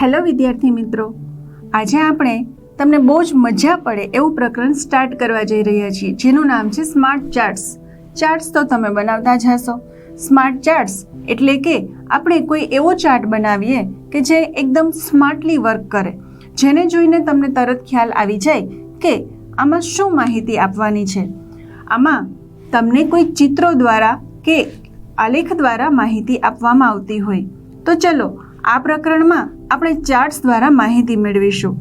Hello વિદ્યાર્થી મિત્રો, આજે આપણે તમને બહુ જ મજા પડે એવું પ્રકરણ સ્ટાર્ટ કરવા જઈ રહ્યા છીએ, જેનું નામ છે સ્માર્ટ ચાર્ટ્સ. ચાર્ટ્સ તો તમે બનાવતા જ હશો. સ્માર્ટ ચાર્ટ્સ એટલે કે આપણે કોઈ એવો ચાર્ટ બનાવીએ કે જે એકદમ સ્માર્ટલી વર્ક કરે, જેને જોઈને તમને તરત ખ્યાલ આવી જાય કે આમાં શું માહિતી આપવાની છે. આમાં તમને કોઈ ચિત્રો દ્વારા કે આલેખ દ્વારા માહિતી આપવામાં આવતી હોય. તો ચલો આ પ્રકરણમાં આપણે ચાર્ટ્સ દ્વારા માહિતી મેળવીશું.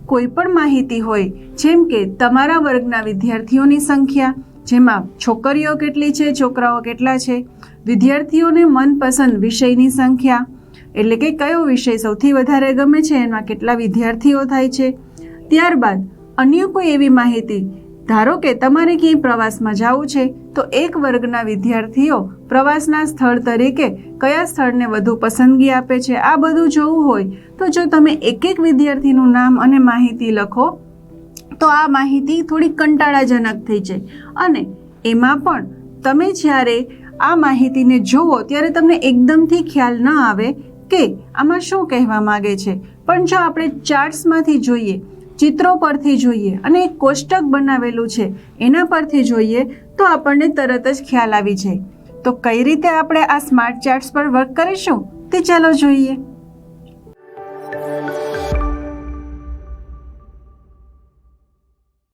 કોઈ પણ માહિતી હોય, જેમ કે તમારા વર્ગના વિદ્યાર્થીઓની સંખ્યા, જેમાં છોકરીઓ કેટલી છે, છોકરાઓ કેટલા છે, વિદ્યાર્થીઓને મનપસંદ વિષયની સંખ્યા, એટલે કે કયો વિષય સૌથી વધારે ગમે છે, એમાં કેટલા વિદ્યાર્થીઓ થાય છે. ત્યારબાદ અન્ય કોઈ એવી માહિતી, ધારો કે તમારે ક્યાંય પ્રવાસમાં જવું છે તો એક વર્ગના વિદ્યાર્થીઓ પ્રવાસના સ્થળ તરીકે કયા સ્થળને વધુ પસંદગી આપે છે, આ બધું જોવું હોય તો જો તમે એક એક વિદ્યાર્થીનું નામ અને માહિતી લખો તો આ માહિતી થોડી કંટાળાજનક થઈ જાય, અને એમાં પણ તમે જ્યારે આ માહિતીને જુઓ ત્યારે તમને એકદમથી ખ્યાલ ન આવે કે આમાં શું કહેવા માગે છે. પણ જો આપણે ચાર્ટ્સમાંથી જોઈએ, ચિત્રો પરથી જોઈએ અને એક કોષ્ટક બનાવેલું છે એના પરથી જોઈએ તો આપણને તરત જ ખ્યાલ આવી જાય. તો કઈ રીતે આપણે આ સ્માર્ટ ચાર્ટ્સ પર વર્ક કરીશું તે ચાલો જોઈએ.